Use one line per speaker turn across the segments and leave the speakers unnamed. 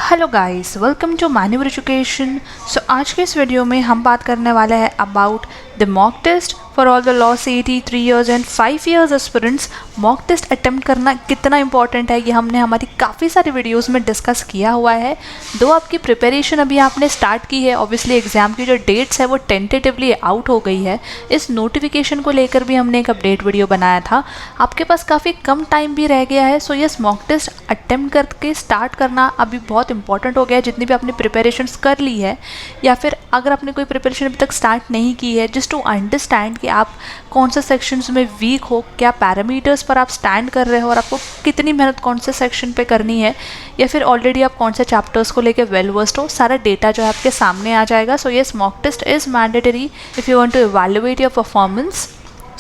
Hello guys, welcome to Maneuver Education. So आज के इस वीडियो में हम बात करने वाले हैं about the mock test for all the law CET 3 years and 5 years aspirants. Mock test attempt करना कितना इंपॉर्टेंट है ये हमने हमारी काफ़ी सारी वीडियोस में डिस्कस किया हुआ है। दो आपकी प्रिपरेशन अभी आपने स्टार्ट की है, ऑब्वियसली एग्जाम की जो डेट्स है वो टेंटेटिवली आउट हो गई है। इस नोटिफिकेशन को लेकर भी हमने एक अपडेट वीडियो बनाया था। आपके पास काफ़ी कम टाइम भी रह गया है, so yes mock test attempt करके स्टार्ट करना अभी बहुत इंपॉर्टेंट हो गया है। जितनी भी आपने प्रिपरेशंस कर ली है या फिर अगर आपने कोई प्रिपरेशन अभी तक स्टार्ट नहीं की है, जस्ट टू अंडरस्टैंड कि आप कौन से सेक्शंस में वीक हो, क्या पैरामीटर्स पर आप स्टैंड कर रहे हो और आपको कितनी मेहनत कौन से सेक्शन पे करनी है, या फिर ऑलरेडी आप कौन से चैप्टर्स को लेके वेल वर्स्ड हो, सारा डेटा जो है आपके सामने आ जाएगा। So yes mock test is mandatory if you want to evaluate your performance.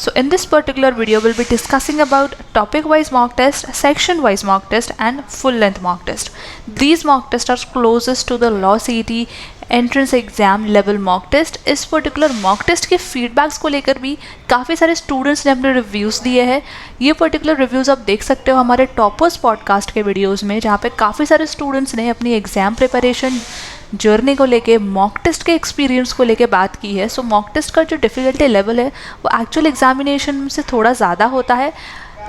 So in this particular video we'll be discussing about topic wise mock test, section wise mock test and full length mock test. These mock tests are closest to the law CET entrance exam level mock test. इस particular mock test के feedbacks को लेकर भी काफ़ी सारे students ने अपने reviews दिए हैं. ये पर्टिकुलर रिव्यूज़ आप देख सकते हो हमारे टॉपर्स पॉडकास्ट के वीडियोज़ में, जहाँ पे काफ़ी सारे स्टूडेंट्स ने अपनी एग्जाम प्रिपरेशन जर्नी को लेके, मॉक टेस्ट के एक्सपीरियंस को लेके बात की है. सो मॉक टेस्ट का जो डिफ़िकल्टी लेवल है वो एक्चुअल एग्जामिनेशन से थोड़ा ज़्यादा होता है,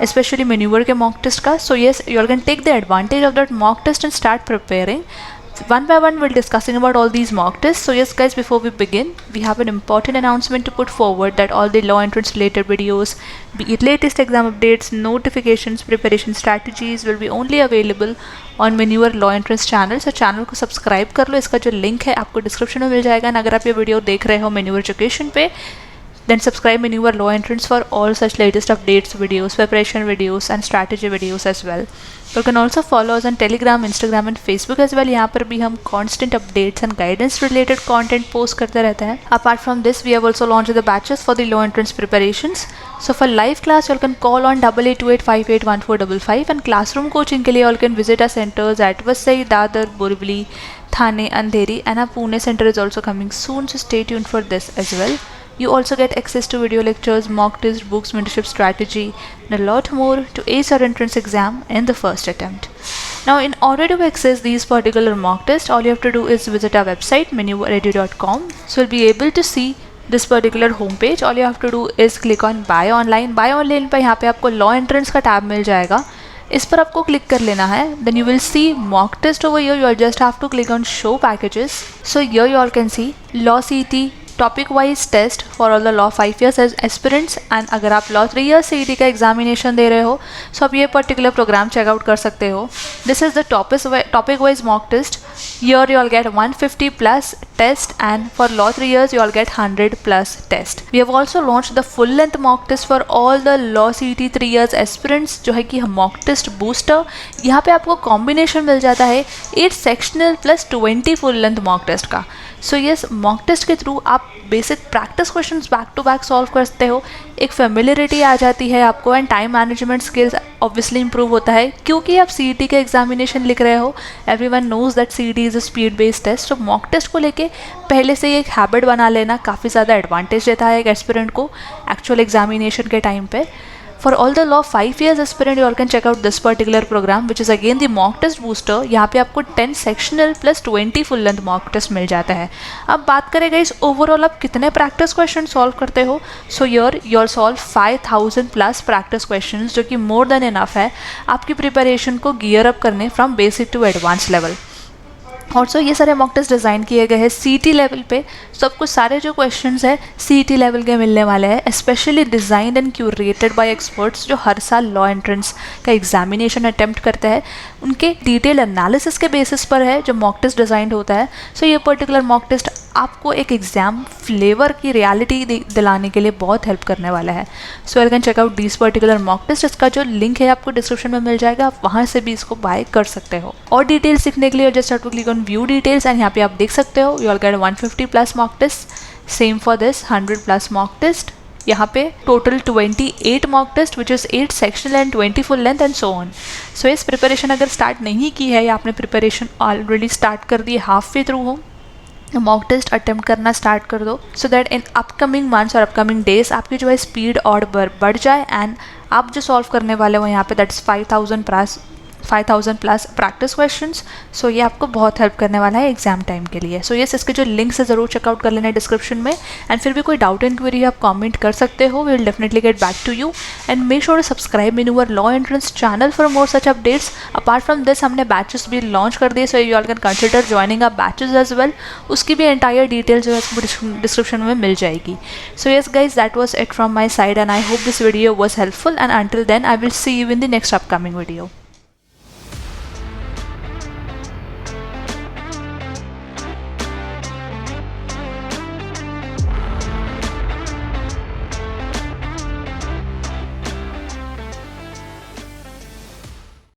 especially मैन्यूवर के मॉक टेस्ट का. So yes, you can take the advantage of that mock test and start preparing. One by one we'll discussing about all these mock tests. So yes guys, before we begin, we have an important announcement to put forward that all the law entrance related videos, be it latest exam updates, notifications, preparation strategies, will be only available on manoeuvre law entrance channel. So channel को subscribe कर लो, इसका जो link है आपको description में मिल जाएगा. And अगर आप ये वीडियो देख रहे हो मैन्यूवर एजुकेशन पे, then subscribe manoeuvre law entrance for all such latest updates, videos, preparation videos and strategy videos as well. You can also follow us on Telegram, Instagram and Facebook as well. यहाँ पर भी हम constant updates and guidance related content post करते रहते हैं. Apart from this, we have also launched the batches for the law entrance preparations. So for live class, you can call on 8828581455 and classroom coaching के लिए you can visit our centers at Vasai, Dadar, Borivali, Thane, Andheri, and our Pune center is also coming soon. So stay tuned for this as well. You also get access to video lectures, mock tests, books, mentorship strategy, and a lot more to ace your entrance exam in the first attempt. Now, in order to access these particular mock tests, all you have to do is visit our website, ManeuverEdu.com. So you'll be able to see this particular homepage. All you have to do is click on Buy Online. Buy Online पे यहाँ पे आपको Law Entrance का tab मिल जाएगा. इस पर आपको click कर लेना है. Then you will see mock test over here. You just have to click on Show Packages. So here you all can see Law CET topic wise test for all the law 5 years as aspirants. And अगर आप law 3 years CET का examination दे रहे हो, सो आप ये particular programme checkout कर सकते हो. This is the topic wise mock test. Here you all get 150 plus test, and for law 3 years you all get 100 plus test. We have also launched the full length mock test for all the law CET 3 years aspirants, जो है कि mock test booster. यहाँ पे आपको combination मिल जाता है 8 sectional plus 20 full length mock test का. So yes, mock test के थ्रू आप basic practice questions back to back solve करते हो, एक फेमिलियरिटी आ जाती है आपको, and time management skills obviously improve होता है क्योंकि आप सीईटी के एग्जामिनेशन लिख रहे हो. Everyone knows that CET is a speed based test. तो मॉक टेस्ट को लेके पहले से ही एक हैबिट बना लेना काफ़ी ज़्यादा एडवांटेज देता है एक एस्पिरेंट को एक्चुअल एग्जामिनेशन के टाइम पे. For all the law 5 years aspirant, you all can check out this particular program, which is again the mock test booster. यहाँ पे आपको 10 sectional plus 20 full length mock test मिल जाता है. अब बात करें गाइस ओवरऑल आप कितने प्रैक्टिस क्वेश्चन सॉल्व करते हो. So your you all solve 5000 plus practice question, जो कि मोर देन इनफ है आपकी प्रिपरेशन को गियर अप करने from basic to advance level. Also ये सारे मॉक टेस्ट डिज़ाइन किए गए हैं सीईटी लेवल पे. सब कुछ सारे जो क्वेश्चंस हैं सीईटी लेवल के मिलने वाले हैं, specially designed and curated bye experts जो हर साल लॉ एंट्रेंस का एग्जामिनेशन अटेम्प्ट करते हैं. उनके डिटेल एनालिसिस के बेसिस पर है जो मॉक टेस्ट डिज़ाइंड होता है. सो ये पर्टिकुलर मॉक टेस्ट आपको एक एग्ज़ाम फ्लेवर की रियलिटी दिलाने के लिए बहुत हेल्प करने वाला है. So you can check out this particular mock test. इसका जो लिंक है आपको डिस्क्रिप्शन में मिल जाएगा, आप वहाँ से भी इसको बाय कर सकते हो. और डिटेल्स सीखने के लिए just have to click on view details, and यहाँ पे आप देख सकते हो you all get 150 plus mock test. Same for this 100 plus mock test. यहाँ पे total 28 mock test which is 8 sectional and 20 full length and so on. So इस preparation अगर स्टार्ट नहीं की है या आपने प्रिपरेशन ऑलरेडी स्टार्ट कर दी, हाफ वे थ्रू हो, मॉक टेस्ट अटेम्प्ट करना स्टार्ट कर दो, so that in upcoming months और अपकमिंग डेज आपकी जो है स्पीड और बढ़ जाए. एंड आप जो सॉल्व करने वाले हो यहाँ पे that's 5000 plus 5000 plus practice questions. So ये आपको बहुत हेल्प करने वाला है एग्जाम टाइम के लिए। सो यस, इसके जो लिंक्स है ज़रूर चेकआउट कर लेना डिस्क्रिप्शन में। एंड फिर भी कोई डाउट एंड क्वेरी आप कमेंट कर सकते हो, we will definitely get back to you. And make sure to subscribe in our law entrance channel for more such updates. Apart from this हमने बैचेस भी लॉन्च कर दिए, so you all can consider joining a batches as well. उसकी भी entire detail जो है description में मिल जाएगी। So yes guys, that was it from my side and I hope this video was helpful, and until then I will see you in the next upcoming video.